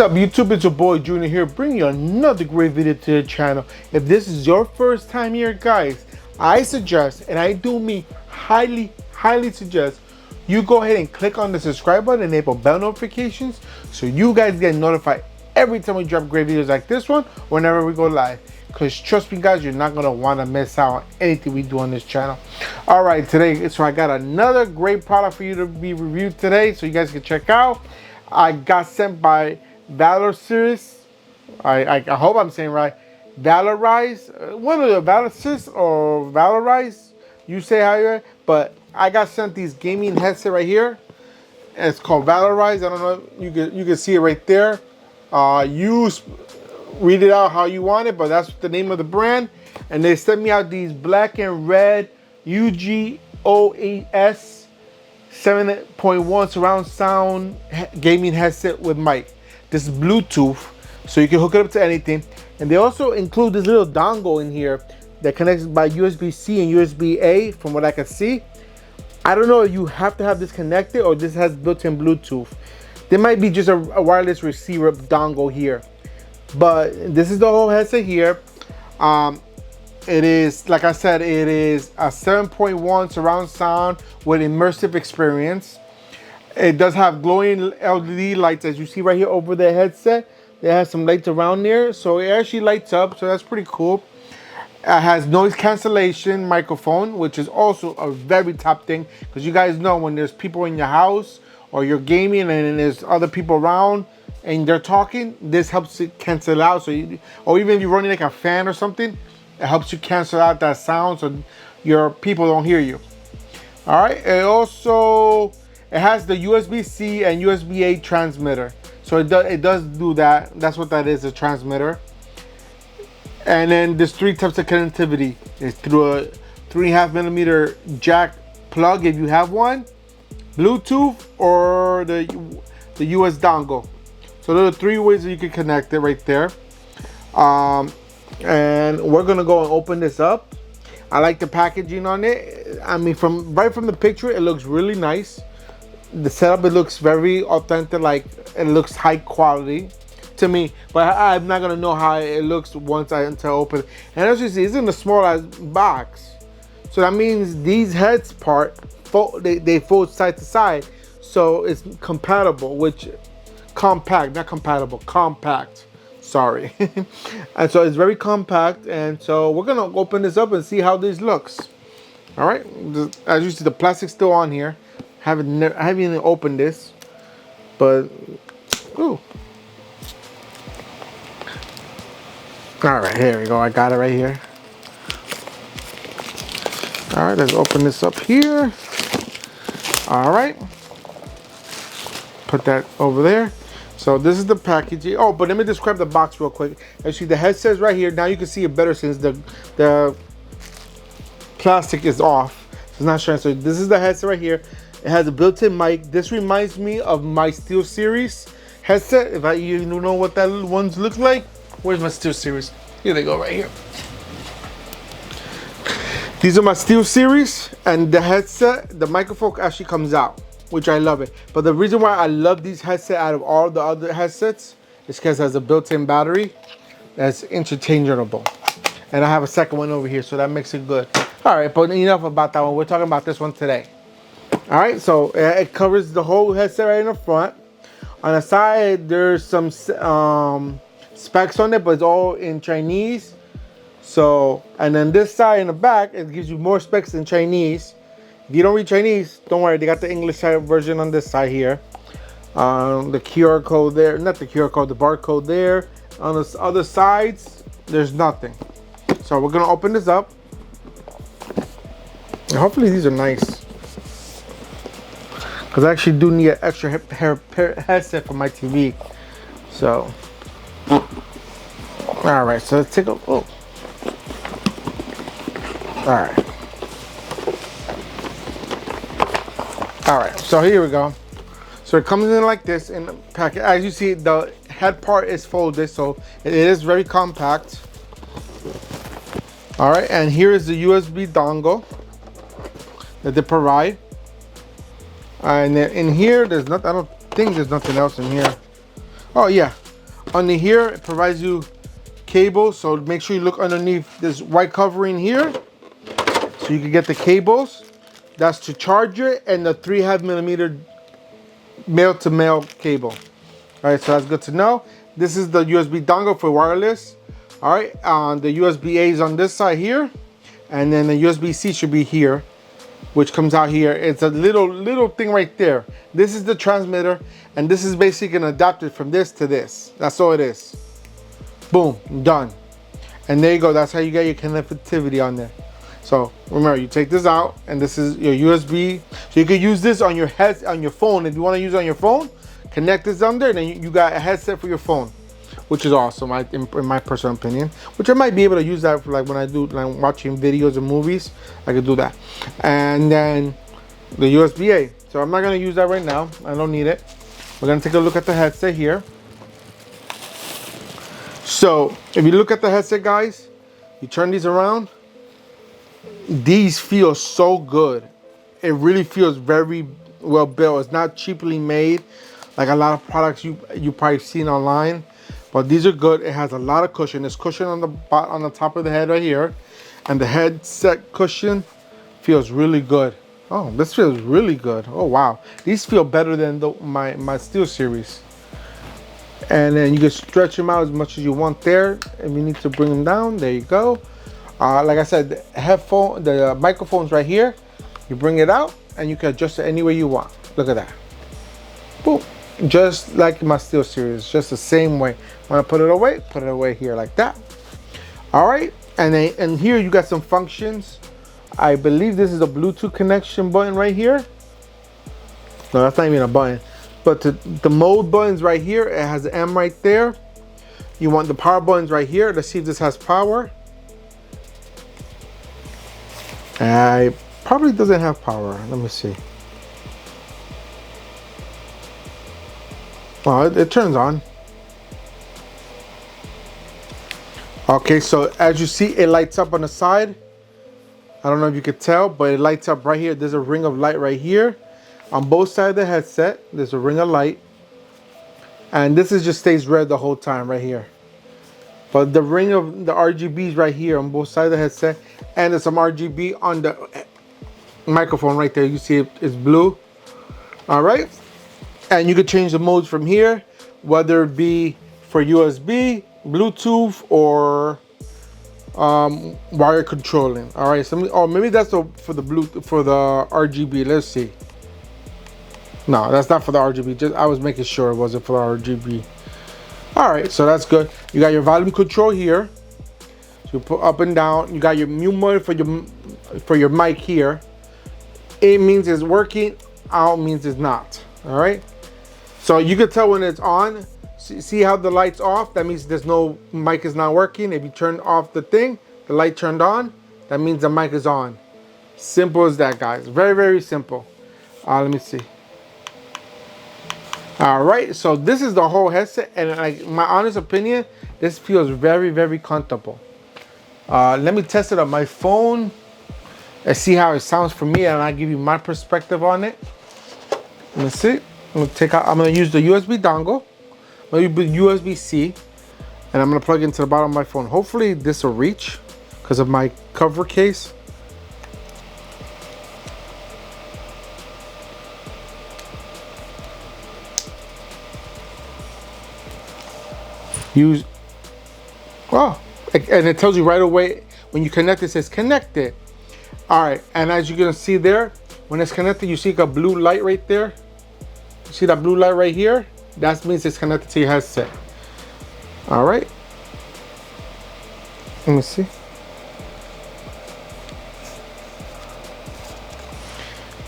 What's up YouTube, it's your boy Junior here, bringing you another great video to the channel. If this is your first time here guys, I suggest, and I do mean highly suggest, you go ahead and click on the subscribe button and enable bell notifications so you guys get notified every time we drop great videos like this one, whenever we go live. Because trust me guys, you're not going to want to miss out on anything we do on this channel. Alright, today, so I got another great product for you to be reviewed today so you guys can check out. I got sent by Valor Series. I hope I'm saying right. Valorize. One of the Valorize or Valorize. You say how you're. But I got sent these gaming headset right here. It's called Valorize. I don't know. You can see it right there. Read it out how you want it, but that's the name of the brand. And they sent me out these black and red UGOAS 7.1 surround sound gaming headset with mic. This is Bluetooth, so you can hook it up to anything. And they also include this little dongle in here that connects by USB-C and USB-A from what I can see. I don't know if you have to have this connected or this has built-in Bluetooth. There might be just a wireless receiver dongle here. But this is the whole headset here. It is, like I said, it is a 7.1 surround sound with immersive experience. It does have glowing LED lights, as you see right here over the headset. It has some lights around there, so it actually lights up, so that's pretty cool. It has noise cancellation microphone, which is also a very top thing, because you guys know when there's people in your house or you're gaming and there's other people around and they're talking, this helps it cancel out. So or even if you're running like a fan or something, it helps you cancel out that sound so your people don't hear you. All right, it has the USB-C and USB-A transmitter. So it does do that. That's what that is, a transmitter. And then there's three types of connectivity. It's through a 3.5mm jack plug if you have one, Bluetooth, or the US dongle. So there are three ways that you can connect it right there. And we're gonna go and open this up. I like the packaging on it. I mean, right from the picture, it looks really nice. The setup, it looks very authentic, like it looks high quality to me. But I'm not gonna know how it looks until I open it. And as you see, it's in a small box. So that means these heads they fold side to side. So it's compatible, compact. Sorry. And so it's very compact, and so we're gonna open this up and see how this looks. All right, as you see, the plastic's still on here. I haven't even opened this, but ooh. All right, here we go. I got it right here. All right, let's open this up here. All right, put that over there. So this is the packaging. Oh, but let me describe the box real quick. Actually, the headset is right here. Now you can see it better since the plastic is off. It's not showing. So this is the headset right here. It has a built-in mic. This reminds me of my Steel Series headset. If you know what that ones look like. Where's my Steel Series? Here they go, right here. These are my Steel Series, and the headset, the microphone actually comes out, which I love it. But the reason why I love these headsets out of all the other headsets is because it has a built-in battery that's interchangeable. And I have a second one over here, so that makes it good. All right, but enough about that one. We're talking about this one today. All right, so it covers the whole headset right in the front. On the side, there's some specs on it, but it's all in Chinese. So, and then this side in the back, it gives you more specs in Chinese. If you don't read Chinese, don't worry, they got the English version on this side here. The QR code there, not the QR code, the barcode there. On the other sides, there's nothing. So we're gonna open this up. And hopefully these are nice. Because I actually do need an extra headset for my TV. So, all right, so let's take a, oh. All right. All right, so here we go. So it comes in like this in the packet. As you see, the head part is folded, so it is very compact. All right, and here is the USB dongle that they provide. And in here, there's not. I don't think there's nothing else in here. Oh yeah, Under here, it provides you cables, so make sure you look underneath this white covering here so you can get the cables. That's to charge it, and the 3.5mm male to male cable. All right, so that's good to know. This is the USB dongle for wireless. All right, the USB-A is on this side here, and then the USB-C should be here, which comes out here. It's a little thing right there. This is the transmitter, and this is basically an adapter from this to this. That's all it is. Boom, done. And there you go. That's how you get your connectivity on there. So remember, you take this out, and this is your USB. So you can use this on your head, on your phone. If you want to use it on your phone, connect this under, and then you got a headset for your phone, which is awesome, in my personal opinion. Which I might be able to use that for like when I do like watching videos and movies. I could do that. And then the USB-A. So I'm not gonna use that right now. I don't need it. We're gonna take a look at the headset here. So if you look at the headset, guys, you turn these around. These feel so good. It really feels very well built. It's not cheaply made like a lot of products you probably seen online, but these are good. It has a lot of cushion. There's cushion on the top of the head right here, and the headset cushion feels really good. Oh, this feels really good. Oh wow, these feel better than my Steel Series. And then you can stretch them out as much as you want there. If you need to bring them down, there you go. Like I said, the microphone's right here. You bring it out, and you can adjust it any way you want. Look at that. Boom. Just like my Steel Series, just the same way. When I put it away here like that. All right, and here you got some functions. I believe this is a Bluetooth connection button right here. No, that's not even a button. But the mode button's right here. It has the M right there. You want the power buttons right here. Let's see if this has power. It probably doesn't have power. Let me see. Oh, it turns on. Okay, so as you see, it lights up on the side. I don't know if you could tell, but it lights up right here. There's a ring of light right here. On both sides of the headset, there's a ring of light. And this just stays red the whole time right here. But the ring of the RGBs right here on both sides of the headset. And there's some RGB on the microphone right there. You see it's blue. All right. And you can change the modes from here, whether it be for USB, Bluetooth, or wire controlling. All right. So maybe that's for the RGB. Let's see. No, that's not for the RGB. I was making sure it wasn't for the RGB. All right, so that's good. You got your volume control here. So you put up and down. You got your mute mode for your mic here. In means it's working. Out means it's not. All right. So you can tell when it's on. See how the light's off? That means there's no mic is not working. If you turn off the thing, the light turned on. That means the mic is on. Simple as that, guys. Very, very simple. Let me see. All right, so this is the whole headset, and like my honest opinion, this feels very, very comfortable. Let me test it on my phone and see how it sounds for me, and I'll give you my perspective on it. Let me see. I'm gonna use the USB dongle. I'm gonna use USB-C, and I'm gonna plug it into the bottom of my phone. Hopefully this will reach because of my cover case. And it tells you right away when you connect. It says connected. All right, and as you're gonna see there, when it's connected, you see a blue light right there. You see that blue light right here? That means it's connected to your headset. All right. Let me see.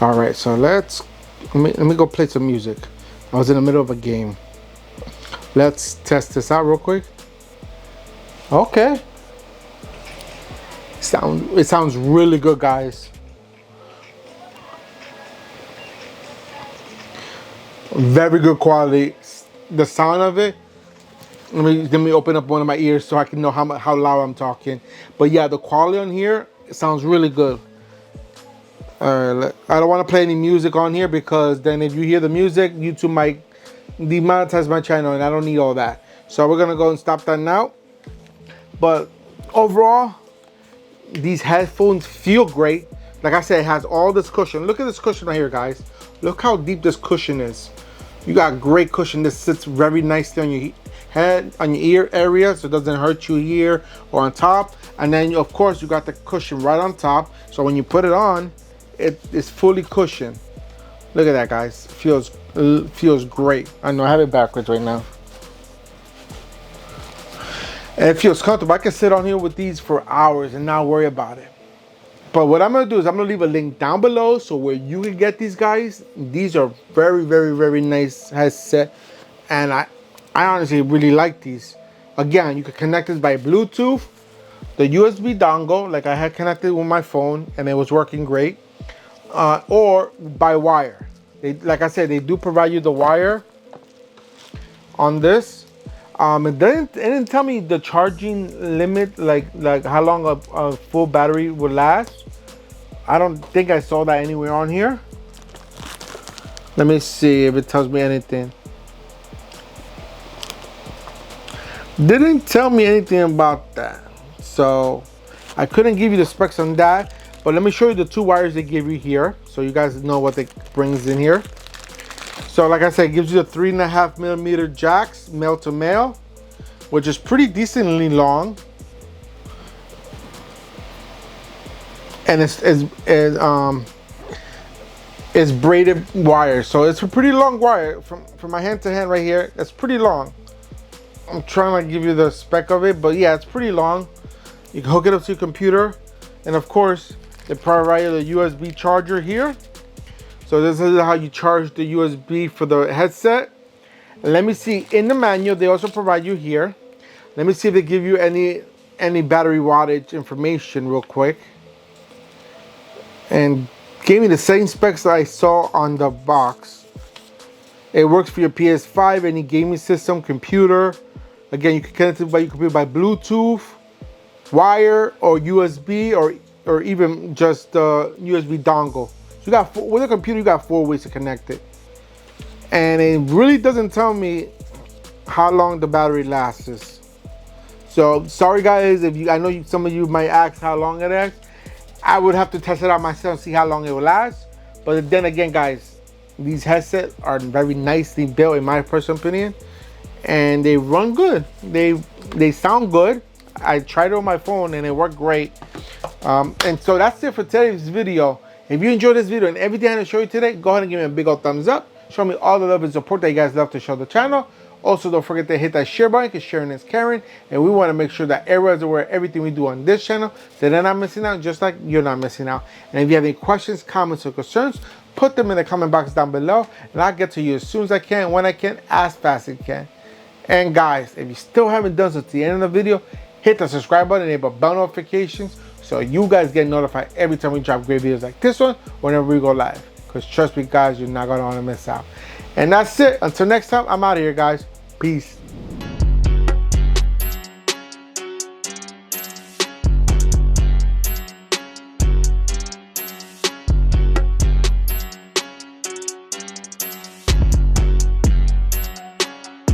All right, so let me go play some music. I was in the middle of a game. Let's test this out real quick. Okay. It sounds really good, guys. Very good quality. The sound of it. Let me open up one of my ears so I can know how loud I'm talking. But yeah, the quality on here, it sounds really good. I don't want to play any music on here because then if you hear the music, YouTube might demonetize my channel, and I don't need all that. So we're gonna go and stop that now. But overall, these headphones feel great. Like I said, it has all this cushion. Look at this cushion right here, guys. Look how deep this cushion is. You got great cushion. This sits very nicely on your head, on your ear area, so it doesn't hurt you here or on top. And then of course you got the cushion right on top, so when you put it on, it is fully cushioned. Look at that, guys. Feels great. I know I have it backwards right now. And it feels comfortable. I can sit on here with these for hours and not worry about it. But what I'm gonna do is I'm gonna leave a link down below so where you can get these, guys. These are very, very, very nice headset, and I honestly really like these. Again, you can connect this by Bluetooth, the USB dongle, like I had connected with my phone and it was working great, or by wire. Like I said, they do provide you the wire on this. It didn't tell me the charging limit, like how long a full battery would last. I don't think I saw that anywhere on here. Let me see if it tells me anything. Didn't tell me anything about that. So I couldn't give you the specs on that. But let me show you the two wires they give you here, so you guys know what it brings in here. So like I said, it gives you the 3.5mm jacks, male to male, which is pretty decently long. And it's braided wire, so it's a pretty long wire from my hand to hand right here. That's pretty long. I'm trying to give you the spec of it, but yeah, it's pretty long. You can hook it up to your computer, and of course they provide you the USB charger here. So this is how you charge the USB for the headset. And let me see, in the manual they also provide you here. Let me see if they give you any battery wattage information real quick. And gave me the same specs that I saw on the box. It works for your PS5, any gaming system, computer. Again, you can connect it by your computer by Bluetooth, wire, or USB, or even just the USB dongle. So you got with a computer, you got 4 ways to connect it. And it really doesn't tell me how long the battery lasts. So sorry guys, if I know some of you might ask how long it is. I would have to test it out myself and see how long it will last. But then again, guys, these headsets are very nicely built in my personal opinion, and they run good. They sound good. I tried it on my phone and it worked great. And so that's it for today's video. If you enjoyed this video and everything I had to show you today, go ahead and give me a big old thumbs up. Show me all the love and support that you guys love to show the channel. Also, don't forget to hit that share button, because sharing is caring, and we want to make sure that everyone's aware of everything we do on this channel, so they're not missing out, just like you're not missing out. And if you have any questions, comments, or concerns, put them in the comment box down below, and I'll get to you as soon as I can, when I can, as fast as I can. And guys, if you still haven't done so to the end of the video, hit the subscribe button, enable bell notifications, so you guys get notified every time we drop great videos like this one, whenever we go live. Because trust me guys, you're not going to want to miss out. And that's it. Until next time, I'm out of here, guys. Peace.